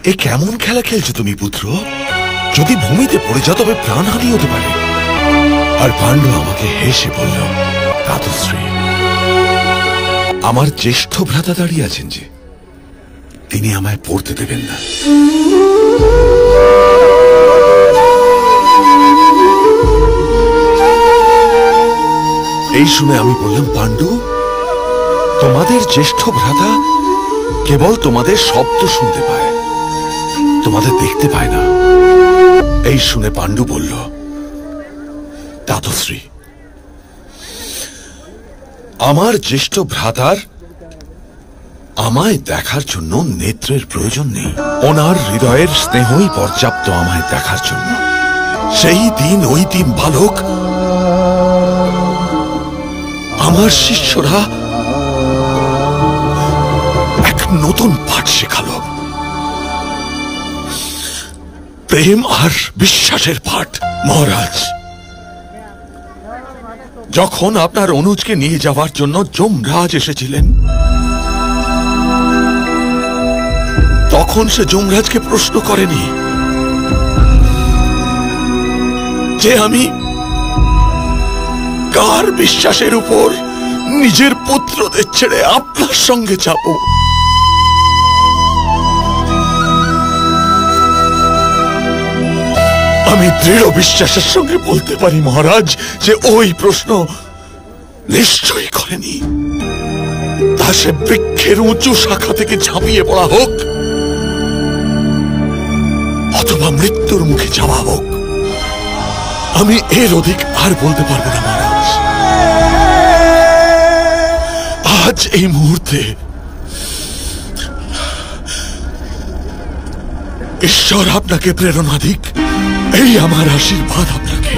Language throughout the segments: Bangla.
এ কেমন খেলা খেলছো তুমি পুত্র? যদি ভূমিতে পড়ে যাও তবে প্রাণহানি হতে পারে। আর পাণ্ডু আমাকে হেসে বলল, দাতুশ্রী, আমার জ্যেষ্ঠ ভ্রাতা দাঁড়িয়ে আছেন যে, তিনি আমায় পড়তে দেবেন না। এই শুনে আমি বললাম, পাণ্ডু, তোমাদের জ্যেষ্ঠ ভ্রাতা কেবল তোমাদের শব্দ শুনতে পায়, তোমাদের দেখতে পায় না। এই শুনে পাণ্ডু বলল, দাতুশ্রী, আমার জ্যেষ্ঠ ভ্রাতার আমায় দেখার জন্য নেত্রের প্রয়োজন নেই, ওনার হৃদয়ের স্নেহই পর্যাপ্ত আমায় দেখার জন্য। সেই দিন ওই দিন বালক, আমার শিষ্যরা এক নতুন পাঠ শেখালো, প্রেম আর বিশ্বাসের পাঠ। মহারাজ, যখন আপনার অনুজকে নিয়ে যাওয়ার জন্য যমরাজ এসেছিলেন, তখন সে যমরাজকে প্রশ্ন করেনি যে আমি কার বিশ্বাসের উপর নিজের পুত্রদের ছেড়ে আপনার সঙ্গে যাব। আমি দৃঢ় বিশ্বাসের সঙ্গে বলতে পারি মহারাজ যে ওই প্রশ্ন নিশ্চয়ই করেনি। তা সে বৃক্ষের উঁচু শাখা থেকে ঝাঁপিয়ে পড়া হোক অথবা মৃত্যুর মুখে যাওয়া হোক, আমি এর অধিক আর বলতে পারবো না মহারাজ। আজ এই মুহূর্তে ঈশ্বর আপনাকে প্রেরণা দিক, এই আমার আশীর্বাদ আপনাকে।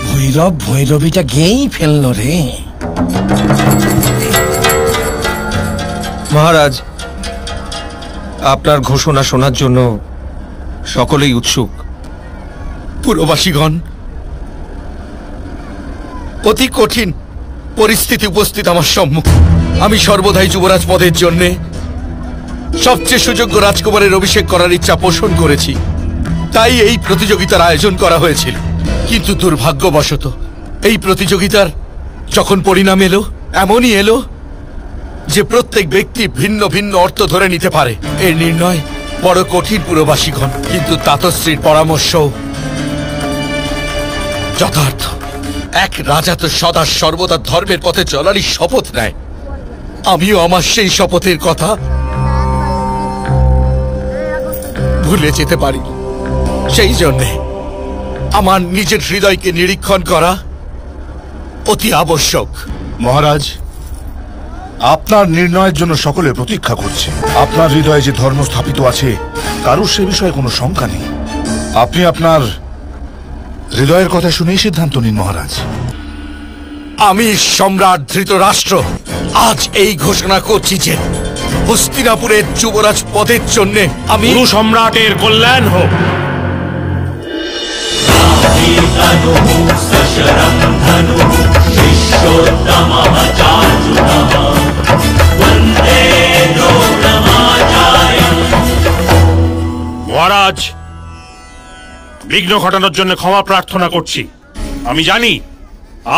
ভৈরব ভৈরবীটা গেয়েই ফেলল রে। মহারাজ, আপনার ঘোষণা শোনার জন্য সকলেই উৎসুক। পুরবাসীগণ, অতি কঠিন পরিস্থিতি উপস্থিত আমার সম্মুখে। আমি সর্বদাই যুবরাজ পদের জন্য সবচেয়ে সুযোগ্য রাজকুমারের অভিষেক করার ইচ্ছা পোষণ করেছি, তাই এই প্রতিযোগিতার আয়োজন করা হয়েছিল। কিন্তু দুর্ভাগ্যবশত এই প্রতিযোগিতার যখন পরিণাম এলো, এমনই এলো যে প্রত্যেক ব্যক্তি ভিন্ন ভিন্ন অর্থ ধরে নিতে পারে। এর নির্ণয় বড় কঠিন পুরবাসীগণ, কিন্তু তাতশ্রীর পরামর্শ যথার্থ। এক রাজা তো সদা সর্বদা ধর্মের পথে চলারই শপথ নেয়। আমিও আমার সেই শপথের কথা ভুলে যেতে পারি। সেই জন্যে আমার নিজের হৃদয়কে নিরীক্ষণ করা অতি আবশ্যক। মহারাজ, আপনার নির্ণয়ের জন্য সকলে প্রতীক্ষা করছে। আপনার হৃদয়ে যে ধর্ম স্থাপিত আছে, কারুর সে বিষয়ে কোনো শঙ্কা নেই। আপনি আপনার হৃদয়ের কথা শুনেই সিদ্ধান্ত নিন মহারাজ। আমি সম্রাট ধৃতরাষ্ট্র আজ এই ঘোষণা করছি যে হস্তিনাপুরের যুবরাজ পদের জন্য আমি সম্রাটের কল্যাণ হোক। মহারাজ, বিঘ্ন ঘটানোর জন্য ক্ষমা প্রার্থনা করছি। আমি জানি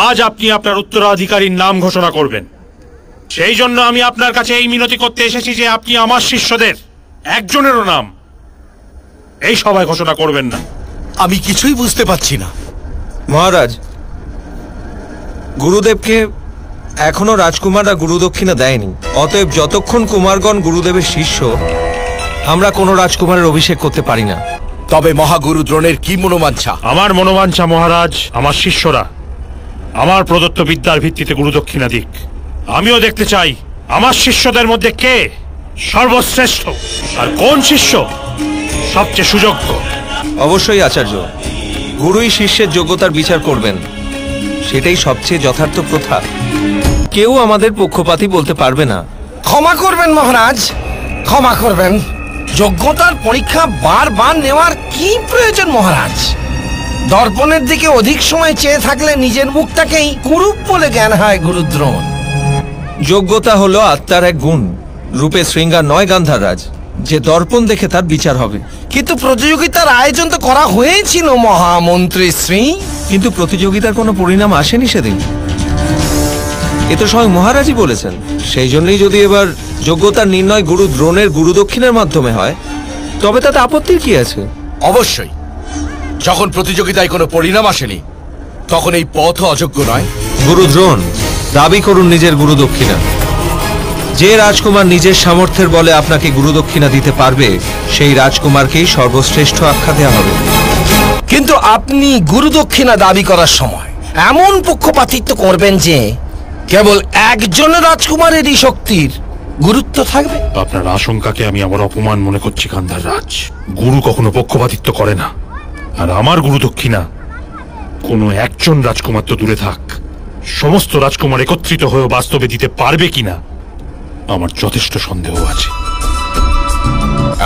আজ আপনি আপনার উত্তরাধিকারীর নাম ঘোষণা করবেন, সেই জন্য আমি আপনার কাছে এই মিনতি করতে এসেছি যে আপনি আমার শিষ্যদের একজনেরও নাম এই সভায় ঘোষণা করবেন না। আমি কিছুই বুঝতে পারছি না মহারাজ, গুরুদেবকে এখনো রাজকুমাররা গুরুদক্ষিণা দেয়নি, অতএব যতক্ষণ কুমারগণ গুরুদেবের শিষ্য, আমরা কোনো রাজকুমারের অভিষেক করতে পারি না। তবে মহাগুরু দ্রোণের কি মনোবাঞ্ছা? আমার মনোবাঞ্ছা মহারাজ, আমার শিষ্যরা আমার প্রদত্ত বিদ্যার ভিত্তিতে গুরুদক্ষিণা দিক। আমিও দেখতে চাই আমার শিষ্যদের মধ্যে কে সর্বশ্রেষ্ঠ আর কোন শিষ্য সবচেয়ে সুযোগ্য। অবশ্যই আচার্য, গুরুই শিষ্যের যোগ্যতার বিচার করবেন, সেটাই সবচেয়ে যথার্থ প্রথা। কেউ আমাদের পক্ষপাতী বলতে পারবে না। ক্ষমা করবেন মহারাজ, ক্ষমা করবেন। যোগ্যতার পরীক্ষা বারবার নেওয়ার কি প্রয়োজন মহারাজ? দর্পণের দিকে অধিক সময় চেয়ে থাকলে নিজের মুখটাকেই কুরূপ বলে জ্ঞান হয় গুরুদ্রোণ। যোগ্যতা হলো আত্মার এক গুণ, রূপে শৃঙ্গার নয় গান্ধাররাজ, যে দর্পণ দেখে তার বিচার হবে। কিন্তু প্রতিযোগিতার আয়োজন তো করা হয়েছিল মহামন্ত্রী শ্রী। কিন্তু প্রতিযোগিতার কোনো পরিণাম আসেনি সেদিন, এ তো স্বয়ং মহারাজই বলেছেন। সেই জন্যই যদি এবার যোগ্যতার নির্ণয় গুরু দ্রোণের গুরুদক্ষিণার মাধ্যমে হয়, তবে তাতে আপত্তির কি আছে? অবশ্যই। যখন প্রতিযোগিতায় কোনো পরিণাম আসেনি, তখন এই পথ অযোগ্য নয়। গুরু দ্রোণ, দাবি করুন নিজের গুরুদক্ষিণা। যে রাজকুমার নিজের সামর্থ্যের বলে আপনাকে গুরুদক্ষিণা দিতে পারবে, সেই রাজকুমারকেই সর্বশ্রেষ্ঠ আখ্যা দেওয়া হবে। কিন্তু আপনি গুরুদক্ষিণা দাবি করার সময় এমন পক্ষপাতিত্ব করবেন যে কেবল একজন রাজকুমারেরই শক্তির গুরুত্ব থাকবে। আপনার আশঙ্কাকে আমি আমার অপমান মনে করছি গান্ধাররাজ। গুরু কখনো পক্ষপাতিত্ব করে না, আর আমার গুরুদক্ষিণা কোনো একজন রাজকুমার তো দূরে থাক, সমস্ত রাজকুমার একত্রিত হয়ে বাস্তবে দিতে পারবে কিনা আমার যথেষ্ট সন্দেহ আছে।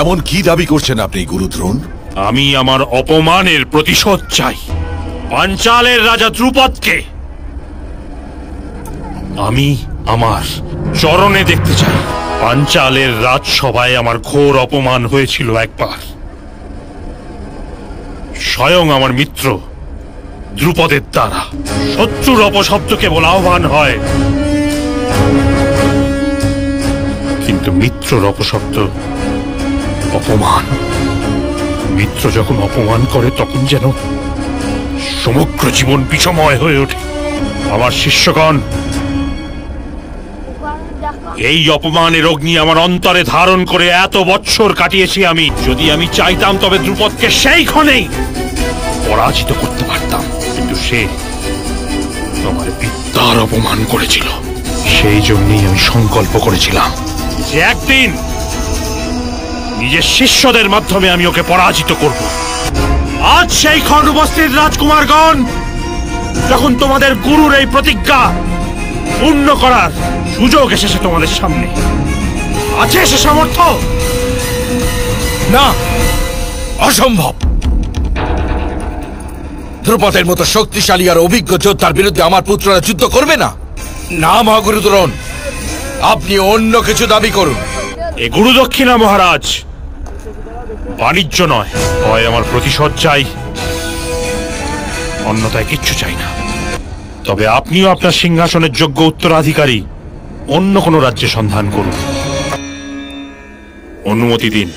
এমন কি দাবি করছেন আপনি গুরুদ্রোণ? আমি আমার অপমানের প্রতিশোধ চাই। পাঞ্চালের রাজা দ্রুপদকে আমি আমার চরণে দেখতে চাই। পাঞ্চালের রাজসভায় আমার ঘোর অপমান হয়েছিল একবার। স্বয়ং আমার মিত্র দ্রুপদের দ্বারা শত্রুর অপশব্দ কেবল আহ্বান হয়, কিন্তু মিত্রর অপশব্দ অপমান। মিত্র যখন অপমান করে তখন যেন সমগ্র জীবন বিষময় হয়ে ওঠে। আমার শিষ্যগণ, এই অপমানের অগ্নি আমার অন্তরে ধারণ করে এত বৎসর কাটিয়েছি আমি। যদি আমি চাইতাম তবে দ্রুপদকে সেই ক্ষণেই পরাজিত করতে পারতাম, কিন্তু সে আমার বিদ্যার অপমান করেছিল। সেই জন্যই আমি সংকল্প করেছিলাম যে একদিন নিজের শিষ্যদের মাধ্যমে আমি ওকে পরাজিত করব। আজ সেই ক্ষণ উপস্থিত রাজকুমারগণ, যখন তোমাদের গুরুর এই প্রতিজ্ঞা পূর্ণ করার সুযোগ এসেছে তোমাদের সামনে। আছে সে সামর্থ্য? না, অসম্ভব। দ্রুপদের মতো শক্তিশালী আর অভিজ্ঞ যোদ্ধার বিরুদ্ধে আমার পুত্ররা যুদ্ধ করবে না। না মহাগুরু দ্রোণ, আপনি অন্য কিছু দাবি করুন। এ গুরুদক্ষিণা মহারাজ, বাণিজ্য নয়। হয় আমার প্রতিশোধ চাই, অন্যথায় কিচ্ছু চাই না। তবে আপনিও আপনার সিংহাসনের যোগ্য উত্তরাধিকারী অন্য কোনো রাজ্যে সন্ধান করুন। অনুমতি দিন।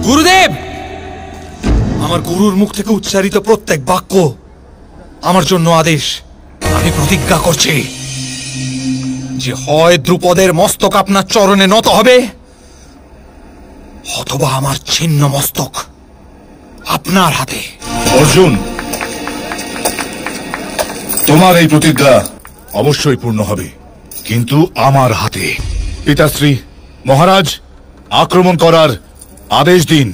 গুরুদেব, আমার গুরুর মুখ থেকে উচ্চারিত প্রত্যেক বাক্য আমার জন্য আদেশ। আমি প্রতিজ্ঞা করছি যে হয় দ্রুপদের মস্তক আপনার চরণে নত হবে, অথবা আমার ছিন্ন মস্তক আপনার হাতে। অর্জুন, তোমার এই প্রতিজ্ঞা অবশ্যই পূর্ণ হবে, কিন্তু আমার হাতে। পিতাশ্রী, মহারাজ, আক্রমণ করার আদেশ দিন।